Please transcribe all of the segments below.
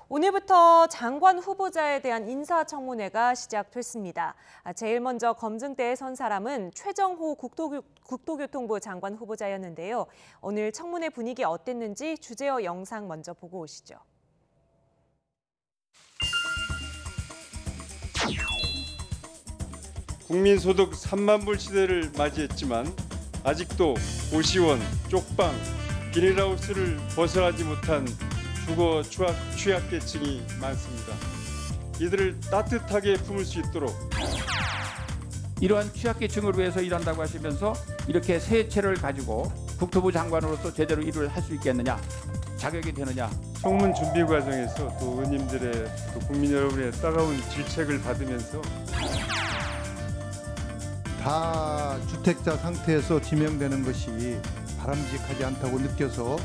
오늘부터 장관 후보자에 대한 인사청문회가 시작됐습니다. 제일 먼저 검증대에 선 사람은 최정호 국토교통부 장관 후보자였는데요. 오늘 청문회 분위기 어땠는지 주제어 영상 먼저 보고 오시죠. 국민소득 3만 불 시대를 맞이했지만 아직도 고시원, 쪽방, 비닐하우스를 벗어나지 못한 주거 취약계층이 많습니다. 이들을 따뜻하게 품을 수 있도록 이러한 취약계층을 위해서 일한다고 하시면서 이렇게 새 채를 가지고 국토부 장관으로서 제대로 일을 할 수 있겠느냐, 자격이 되느냐. 청문 준비 과정에서 또 의원님들의 또 국민 여러분의 따가운 질책을 받으면서 다주택자 상태에서 지명되는 것이 바람직하지 않다고 느껴서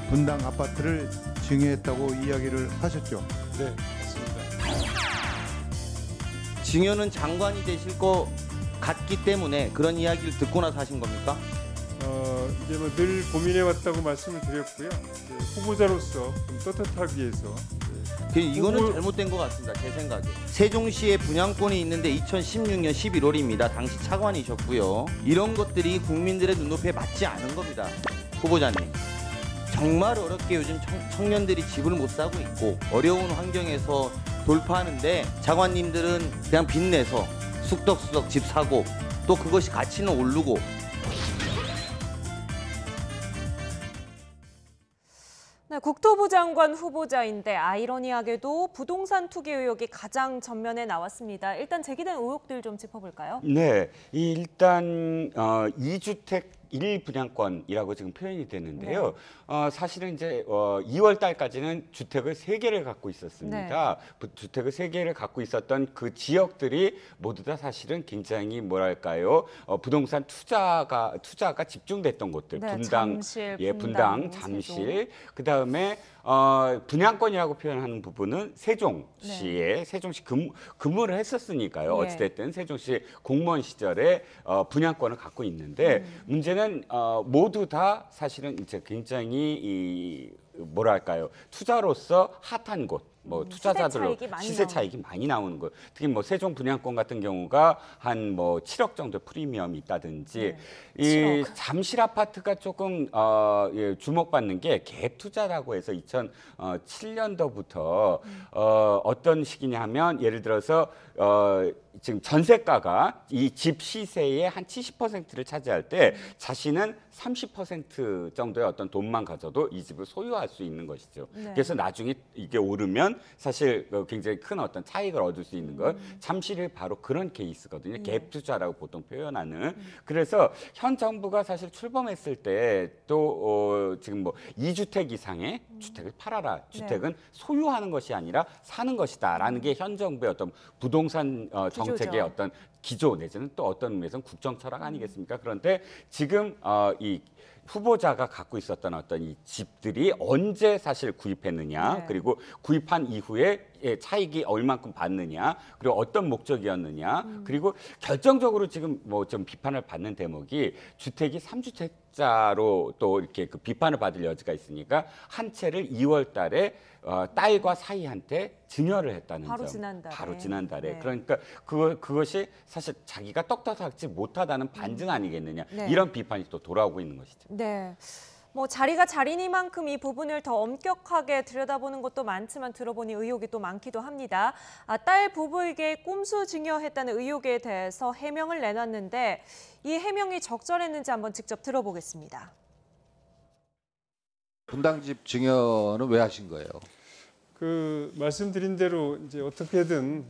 분당 아파트를 증여했다고 이야기를 하셨죠. 네, 맞습니다. 증여는 장관이 되실 것 같기 때문에 그런 이야기를 듣고 나서 하신 겁니까? 이제 뭐 늘 고민해 왔다고 말씀을 드렸고요. 후보자로서 좀 떳떳하기 위해서 이거는 잘못된 것 같습니다. 제 생각에. 세종시에 분양권이 있는데 2016년 11월입니다. 당시 차관이셨고요. 이런 것들이 국민들의 눈높이에 맞지 않은 겁니다. 후보자님. 정말 어렵게 요즘 청년들이 집을 못 사고 있고 어려운 환경에서 돌파하는데 장관님들은 그냥 빚내서 쑥덕쑥덕 집 사고 또 그것이 가치는 오르고. 네, 국토부 장관 후보자인데 아이러니하게도 부동산 투기 의혹이 가장 전면에 나왔습니다. 일단 제기된 의혹들 좀 짚어볼까요? 네, 일단 2주택 1분양권이라고 지금 표현이 되는데요. 사실은 이제 2월 달까지는 주택을 3개를 갖고 있었습니다. 네. 주택을 3개를 갖고 있었던 그 지역들이 모두 다 사실은 굉장히 뭐랄까요? 부동산 투자가 집중됐던 곳들. 네, 분당, 잠실, 분당, 잠실. 그다음에 분양권이라고 표현하는 부분은 세종시에 네. 세종시 근무를 했었으니까요. 네. 어찌됐든 세종시 공무원 시절에 분양권을 갖고 있는데 문제는 모두 다 사실은 이제 굉장히 뭐랄까요, 투자로서 핫한 곳, 뭐 투자자들로 시세 차익이 많이 나오는 것. 특히 뭐 세종 분양권 같은 경우가 한 뭐 7억 정도 프리미엄이 있다든지, 이 7억. 잠실 아파트가 조금 주목받는 게 갭 투자라고 해서 2007년도부터 어떤 시기냐면 예를 들어서 지금 전세가가 이 집 시세의 한 70%를 차지할 때 자신은 30% 정도의 어떤 돈만 가져도 이 집을 소유할 수 있는 것이죠. 네. 그래서 나중에 이게 오르면 사실 굉장히 큰 어떤 차익을 얻을 수 있는 것. 잠실이 바로 그런 케이스거든요. 갭 투자라고 보통 표현하는. 그래서 현 정부가 사실 출범했을 때 또 지금 뭐 2주택 이상의 주택을 팔아라. 주택은 소유하는 것이 아니라 사는 것이다라는 게 현 정부의 어떤 부동산 정책의 어떤 기조 내지는 또 어떤 의미에서는 국정 철학 아니겠습니까? 그런데 지금 이 후보자가 갖고 있었던 어떤 이 집들이 언제 사실 구입했느냐, 네. 그리고 구입한 이후에 차익이 얼만큼 받느냐, 그리고 어떤 목적이었느냐, 그리고 결정적으로 지금 뭐 좀 비판을 받는 대목이 주택이 3주택자로 또 이렇게 그 비판을 받을 여지가 있으니까 한 채를 2월 달에 딸과 사이한테 증여를 했다는 바로 점. 지난달에. 바로 지난달에. 네. 그러니까 그것이 사실 자기가 떳떳하지 못하다는 반증 아니겠느냐. 네. 이런 비판이 또 돌아오고 있는 것이죠. 네. 뭐 자리가 자리니만큼 이 부분을 더 엄격하게 들여다보는 것도 많지만 들어보니 의혹이 또 많기도 합니다. 딸 부부에게 꼼수 증여했다는 의혹에 대해서 해명을 내놨는데 이 해명이 적절했는지 한번 직접 들어보겠습니다. 분당집 증여는 왜 하신 거예요? 그 말씀드린 대로 이제 어떻게든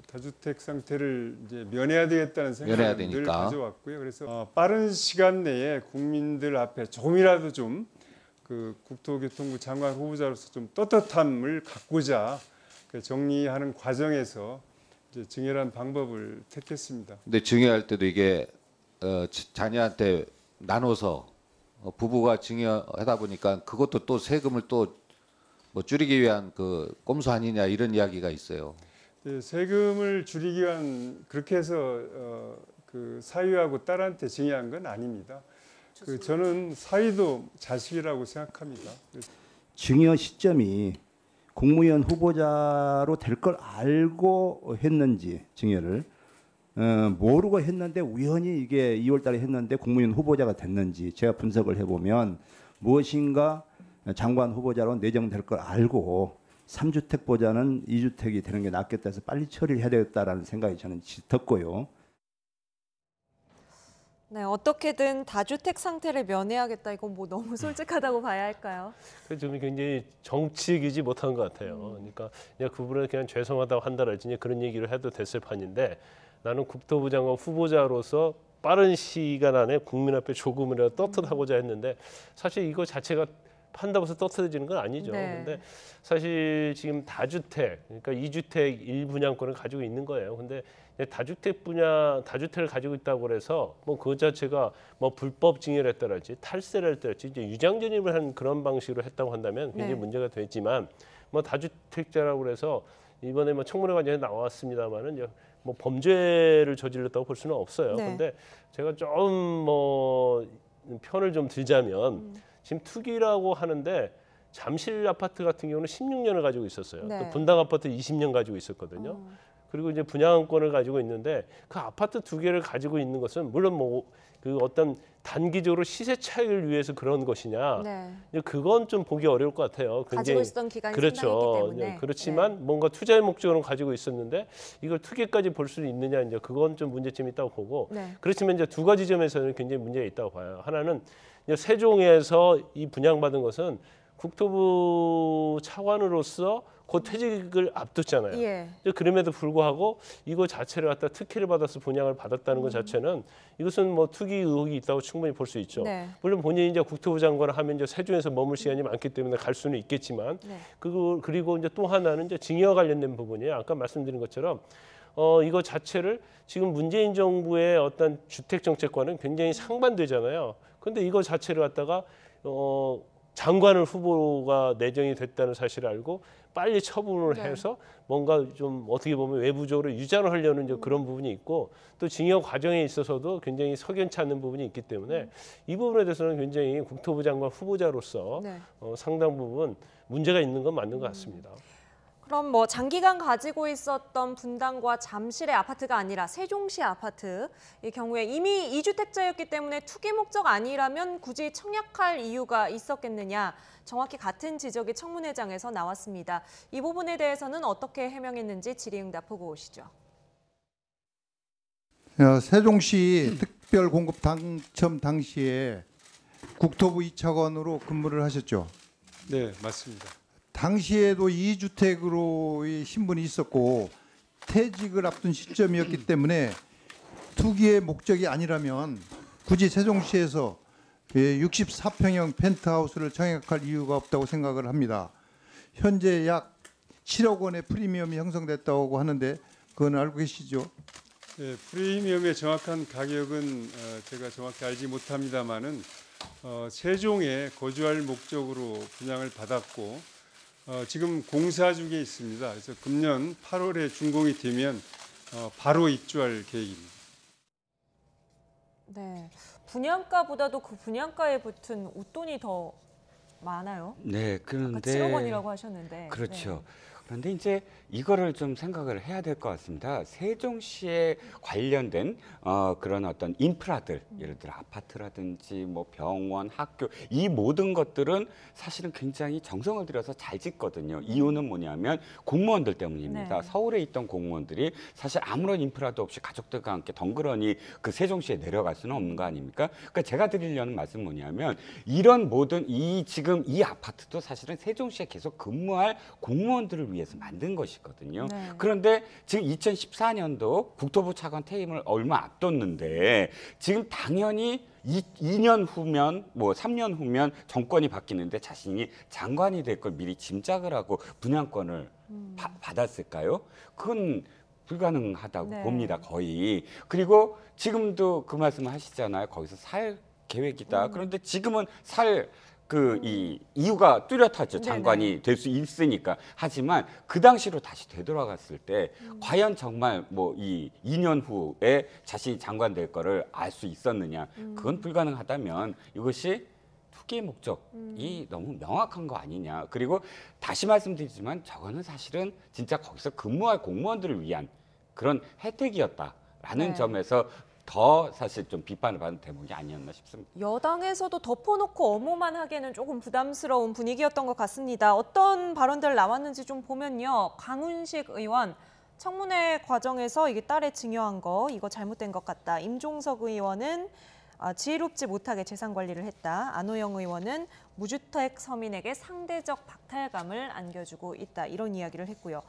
다주택 상태를 이제 면해야 되겠다는 생각을 늘 가져왔고요. 그래서 빠른 시간 내에 국민들 앞에 조금이라도 좀 그 국토교통부 장관 후보자로서 좀 떳떳함을 갖고자 정리하는 과정에서 이제 증여란 방법을 택했습니다. 근데 증여할 때도 이게 자녀한테 나눠서 부부가 증여하다 보니까 그것도 또 세금을 또 뭐 줄이기 위한 그 꼼수 아니냐 이런 이야기가 있어요. 네, 세금을 줄이기 위한 그렇게 해서 그 사위하고 딸한테 증여한 건 아닙니다. 저는 사위도 자식이라고 생각합니다. 증여 시점이 국무위원 후보자로 될 걸 알고 했는지 증여를 모르고 했는데 우연히 이게 2월 달에 했는데 국무위원 후보자가 됐는지 제가 분석을 해보면 무엇인가 장관 후보자로 내정될 걸 알고 3주택보다는 2주택이 되는 게 낫겠다 해서 빨리 처리를 해야 되겠다라는 생각이 저는 짙었고요. 네, 어떻게든 다주택 상태를 면해야겠다. 이건 뭐 너무 솔직하다고 봐야 할까요? 좀 굉장히 정치이지 못한 것 같아요. 그러니까 그냥 그분은 그냥 죄송하다고 한다랄지 그런 얘기를 해도 됐을 판인데 나는 국토부 장관 후보자로서 빠른 시간 안에 국민 앞에 조금이라도 떳떳하고자 했는데 사실 이거 자체가 판다고 해서 떳떳해지는 건 아니죠. 네. 근데 사실 지금 다주택, 그러니까 2주택 1분양권을 가지고 있는 거예요. 근데 다주택을 가지고 있다고 그래서 뭐 그 자체가 뭐 불법 증여를 했다랄지 탈세를 했다랄지 이제 유장전입을 한 그런 방식으로 했다고 한다면 굉장히 네. 문제가 되지만 뭐 다주택자라고 그래서 이번에 뭐 청문회 과정에 나왔습니다만은 이제 뭐 범죄를 저질렀다고 볼 수는 없어요. 네. 근데 제가 좀 뭐 편을 좀 들자면 지금 투기라고 하는데 잠실 아파트 같은 경우는 16년을 가지고 있었어요. 네. 또 분당 아파트 20년 가지고 있었거든요. 그리고 이제 분양권을 가지고 있는데 그 아파트 두 개를 가지고 있는 것은 물론 뭐 그 어떤 단기적으로 시세 차익을 위해서 그런 것이냐, 네. 이제 그건 좀 보기 어려울 것 같아요. 가지고 있었던 기간이 그렇죠. 상당했기 때문에. 그렇지만 뭔가 투자의 목적으로 가지고 있었는데 이걸 투기까지 볼 수 있느냐, 이제 그건 좀 문제점이 있다고 보고. 네. 그렇지만 이제 두 가지 점에서는 굉장히 문제가 있다고 봐요. 하나는 이제 세종에서 이 분양받은 것은 국토부 차관으로서 곧 퇴직을 앞뒀잖아요. 예. 그럼에도 불구하고 이거 자체를 갖다 특혜를 받아서 분양을 받았다는 것 자체는 이것은 뭐 투기 의혹이 있다고 충분히 볼 수 있죠. 네. 물론 본인이 이제 국토부 장관을 하면 이제 세종에서 머물 시간이 많기 때문에 갈 수는 있겠지만, 네. 그리고 이제 또 하나는 이제 증여 관련된 부분이에요. 아까 말씀드린 것처럼 이거 자체를 지금 문재인 정부의 어떤 주택 정책과는 굉장히 상반되잖아요. 근데 이거 자체를 갖다가 장관을 후보가 내정이 됐다는 사실을 알고 빨리 처분을 네. 해서 뭔가 좀 어떻게 보면 외부적으로 유장을 하려는 이제 그런 부분이 있고 또 증여 과정에 있어서도 굉장히 석연치 않는 부분이 있기 때문에 이 부분에 대해서는 굉장히 국토부 장관 후보자로서 네. 상당 부분 문제가 있는 건 맞는 것 같습니다. 그럼 뭐 장기간 가지고 있었던 분당과 잠실의 아파트가 아니라 세종시 아파트 이 경우에 이미 2주택자였기 때문에 투기 목적 아니라면 굳이 청약할 이유가 있었겠느냐, 정확히 같은 지적이 청문회장에서 나왔습니다. 이 부분에 대해서는 어떻게 해명했는지 질의응답 보고 오시죠. 세종시 특별 공급 당첨 당시에 국토부 2차관으로 근무를 하셨죠. 네, 맞습니다. 당시에도 2주택으로의 신분이 있었고 퇴직을 앞둔 시점이었기 때문에 투기의 목적이 아니라면 굳이 세종시에서 64평형 펜트하우스를 청약할 이유가 없다고 생각을 합니다. 현재 약 7억 원의 프리미엄이 형성됐다고 하는데 그건 알고 계시죠? 네, 프리미엄의 정확한 가격은 제가 정확히 알지 못합니다만은 세종에 거주할 목적으로 분양을 받았고 지금 공사 중에 있습니다. 그래서 금년 8월에 준공이 되면 바로 입주할 계획입니다. 네, 분양가보다도 그 분양가에 붙은 웃돈이 더 많아요. 네, 아까 그런데 7억 원이라고 하셨는데. 그렇죠. 네. 그런데 이제 이거를 좀 생각을 해야 될 것 같습니다. 세종시에 관련된 그런 어떤 인프라들, 예를 들어 아파트라든지 뭐 병원, 학교, 이 모든 것들은 사실은 굉장히 정성을 들여서 잘 짓거든요. 이유는 뭐냐면 공무원들 때문입니다. 네. 서울에 있던 공무원들이 사실 아무런 인프라도 없이 가족들과 함께 덩그러니 그 세종시에 내려갈 수는 없는 거 아닙니까? 그러니까 제가 드리려는 말씀은 뭐냐면 이런 모든 지금 이 아파트도 사실은 세종시에 계속 근무할 공무원들을 위해서 만든 것이거든요. 네. 그런데 지금 2014년도 국토부 차관 퇴임을 얼마 앞뒀는데 지금 당연히 2년 후면 뭐 3년 후면 정권이 바뀌는데 자신이 장관이 될 걸 미리 짐작을 하고 분양권을 받았을까요? 그건 불가능하다고 네. 봅니다, 거의. 그리고 지금도 그 말씀을 하시잖아요. 거기서 살 계획이다. 그런데 지금은 이 이유가 뚜렷하죠. 장관이 될 수 있으니까. 하지만 그 당시로 다시 되돌아갔을 때 과연 정말 뭐 이 2년 후에 자신이 장관 될 거를 알 수 있었느냐. 그건 불가능하다면 이것이 투기의 목적이 너무 명확한 거 아니냐. 그리고 다시 말씀드리지만 저거는 사실은 진짜 거기서 근무할 공무원들을 위한 그런 혜택이었다라는 네. 점에서 더 사실 좀 비판을 받는 대목이 아니었나 싶습니다. 여당에서도 덮어놓고 엄호만 하기에는 조금 부담스러운 분위기였던 것 같습니다. 어떤 발언들 나왔는지 좀 보면요. 강훈식 의원, 청문회 과정에서 이게 딸에 증여한 거 이거 잘못된 것 같다. 임종석 의원은 지혜롭지 못하게 재산 관리를 했다. 안호영 의원은 무주택 서민에게 상대적 박탈감을 안겨주고 있다. 이런 이야기를 했고요.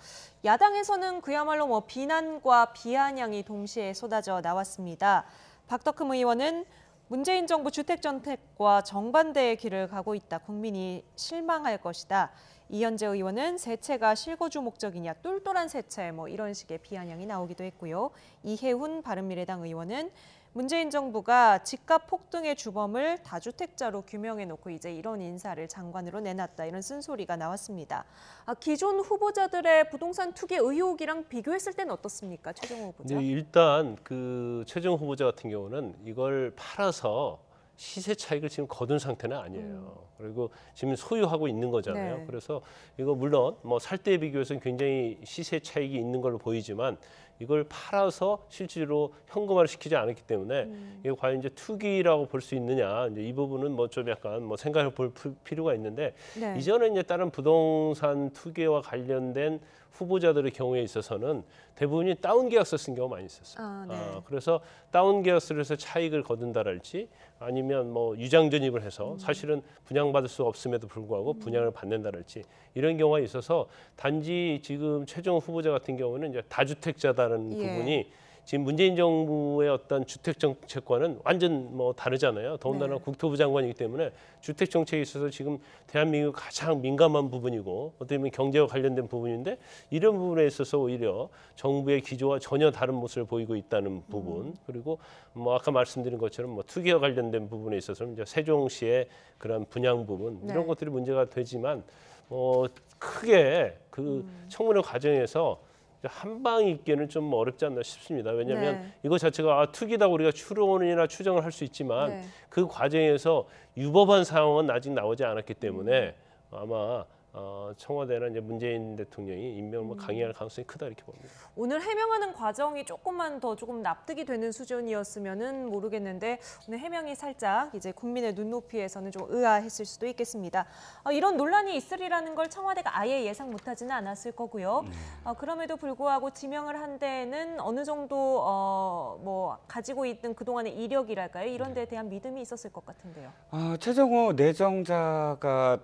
야당에서는 그야말로 뭐 비난과 비아냥이 동시에 쏟아져 나왔습니다. 박덕흠 의원은 문재인 정부 주택 정책과 정반대의 길을 가고 있다. 국민이 실망할 것이다. 이현재 의원은 세채가 실거주 목적이냐, 똘똘한 세채 뭐 이런 식의 비아냥이 나오기도 했고요. 이해훈 바른미래당 의원은 문재인 정부가 집값 폭등의 주범을 다주택자로 규명해놓고 이제 이런 인사를 장관으로 내놨다. 이런 쓴소리가 나왔습니다. 기존 후보자들의 부동산 투기 의혹이랑 비교했을 때는 어떻습니까? 최정호 후보자. 일단 그 최정호 후보자 같은 경우는 이걸 팔아서 시세 차익을 지금 거둔 상태는 아니에요. 그리고 지금 소유하고 있는 거잖아요. 네. 그래서 이거 물론 뭐 살 때에 비교해서는 굉장히 시세 차익이 있는 걸로 보이지만 이걸 팔아서 실제로 현금화를 시키지 않았기 때문에 이게 과연 이제 투기라고 볼 수 있느냐, 이제 이 부분은 뭐 좀 약간 뭐 생각해 볼 필요가 있는데 네. 이전에 이제 다른 부동산 투기와 관련된 후보자들의 경우에 있어서는 대부분이 다운 계약서 쓴 경우가 많이 있었어요. 네. 그래서 다운 계약서를 해서 차익을 거둔다랄지 아니면 뭐 유장 전입을 해서 사실은 분양받을 수 없음에도 불구하고 분양을 받는다랄지 이런 경우가 있어서 단지 지금 최정호 후보자 같은 경우는 이제 다주택자다는 예. 부분이 지금 문재인 정부의 어떤 주택 정책과는 완전 뭐 다르잖아요. 더군다나 네. 국토부 장관이기 때문에 주택 정책에 있어서 지금 대한민국 가장 민감한 부분이고 어떻게 보면 경제와 관련된 부분인데 이런 부분에 있어서 오히려 정부의 기조와 전혀 다른 모습을 보이고 있다는 부분 그리고 뭐 아까 말씀드린 것처럼 뭐 투기와 관련된 부분에 있어서는 이제 세종시의 그런 분양 부분 네. 이런 것들이 문제가 되지만 크게 그 청문회 과정에서 한 방 있기는 좀 어렵지 않나 싶습니다. 왜냐하면 네. 이거 자체가 투기다 우리가 추론이나 추정을 할 수 있지만 네. 그 과정에서 유법한 상황은 아직 나오지 않았기 때문에 아마 청와대나 이제 문재인 대통령이 임명을 뭐 강행할 가능성이 크다 이렇게 봅니다. 오늘 해명하는 과정이 조금만 더 조금 납득이 되는 수준이었으면은 모르겠는데 오늘 해명이 살짝 이제 국민의 눈높이에서는 좀 의아했을 수도 있겠습니다. 이런 논란이 있으리라는 걸 청와대가 아예 예상 못하지는 않았을 거고요. 그럼에도 불구하고 지명을 한 데에는 어느 정도 뭐 가지고 있던 그동안의 이력이랄까요? 이런 데에 대한 믿음이 있었을 것 같은데요. 최정호 내정자가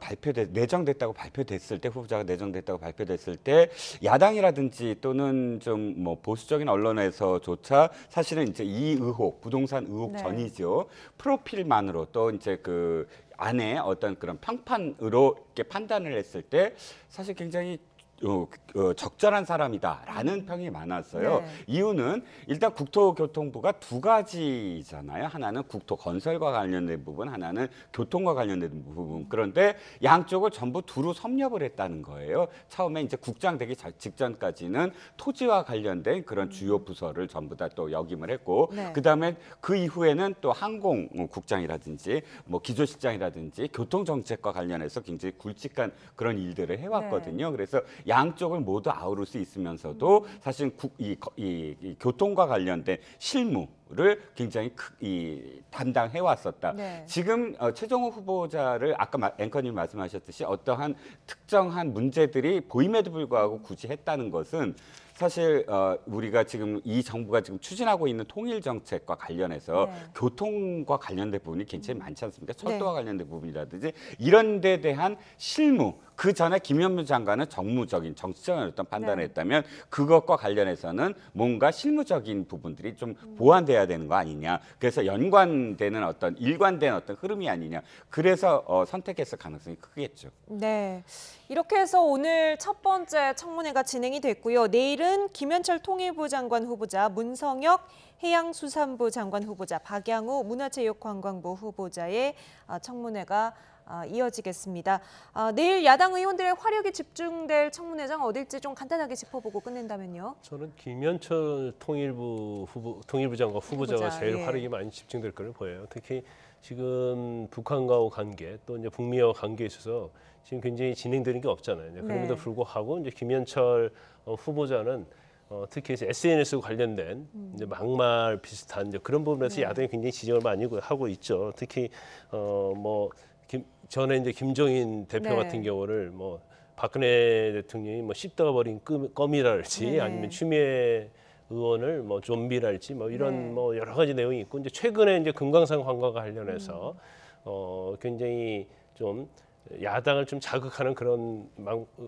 내정됐다고 발표됐을 때 후보자가 내정됐다고 발표됐을 때 야당이라든지 또는 좀 뭐 보수적인 언론에서조차 사실은 이제 이 의혹 부동산 의혹 네. 전이죠. 프로필만으로 또 이제 그 안에 어떤 그런 평판으로 이렇게 판단을 했을 때 사실 굉장히 적절한 사람이다라는 평이 많았어요. 네. 이유는 일단 국토교통부가 두 가지잖아요. 하나는 국토건설과 관련된 부분, 하나는 교통과 관련된 부분. 그런데 양쪽을 전부 두루 섭렵을 했다는 거예요. 처음에 이제 국장 되기 직전까지는 토지와 관련된 그런 주요 부서를 전부 다 또 역임을 했고, 네. 그다음에 그 이후에는 또 항공국장이라든지 뭐 기조실장이라든지 교통정책과 관련해서 굉장히 굵직한 그런 일들을 해왔거든요. 네. 그래서 양쪽을 모두 아우를 수 있으면서도 사실 이 교통과 관련된 실무를 굉장히 담당해 왔었다. 네. 지금 최정호 후보자를 아까 앵커님 말씀하셨듯이 어떠한 특정한 문제들이 보임에도 불구하고 굳이 했다는 것은 사실 우리가 지금 이 정부가 지금 추진하고 있는 통일 정책과 관련해서 네. 교통과 관련된 부분이 굉장히 많지 않습니까? 철도와 관련된 부분이라든지 이런 데 대한 실무 그 전에 김현무 장관은 정무적인 정치적인 어떤 판단을 네. 했다면 그것과 관련해서는 뭔가 실무적인 부분들이 좀 보완돼야 되는 거 아니냐. 그래서 연관되는 어떤 일관된 어떤 흐름이 아니냐. 그래서 선택했을 가능성이 크겠죠. 네, 이렇게 해서 오늘 첫 번째 청문회가 진행이 됐고요. 내일은 김현철 통일부 장관 후보자, 문성혁 해양수산부 장관 후보자, 박양우 문화체육관광부 후보자의 청문회가 이어지겠습니다. 내일 야당 의원들의 화력이 집중될 청문회장 어딜지 좀 간단하게 짚어보고 끝낸다면요. 저는 김현철 통일부 장관 후보자가 후보자, 제일 예. 화력이 많이 집중될 거를 보여요. 특히 지금 북한과의 관계 또 이제 북미와 관계에 있어서 지금 굉장히 진행되는 게 없잖아요. 이제 그럼에도 불구하고 이제 김현철 후보자는 특히 SNS 관련된 이제 막말 비슷한 이제 그런 부분에서 야당이 굉장히 지적을 많이 하고 있죠. 특히 전에 이제 김종인 대표 같은 경우를 뭐 박근혜 대통령이 뭐 씹다가 버린 껌이랄지 아니면 추미애 의원을 뭐 좀비랄지 뭐 이런 뭐 여러 가지 내용이 있고 이제 최근에 이제 금강산 관광과 관련해서 굉장히 좀 야당을 좀 자극하는 그런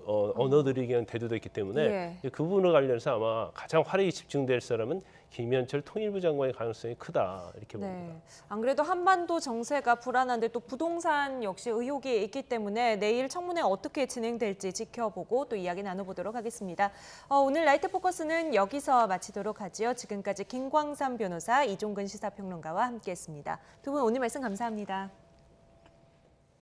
언어들이 그냥 대두됐기 때문에 그 부분을 관련해서 아마 가장 활약이 집중될 사람은 김현철 통일부 장관의 가능성이 크다 이렇게 봅니다. 안 그래도 한반도 정세가 불안한데 또 부동산 역시 의혹이 있기 때문에 내일 청문회 어떻게 진행될지 지켜보고 또 이야기 나눠보도록 하겠습니다. 오늘 라이트 포커스는 여기서 마치도록 하지요. 지금까지 김광삼 변호사, 이종근 시사평론가와 함께했습니다. 두 분 오늘 말씀 감사합니다.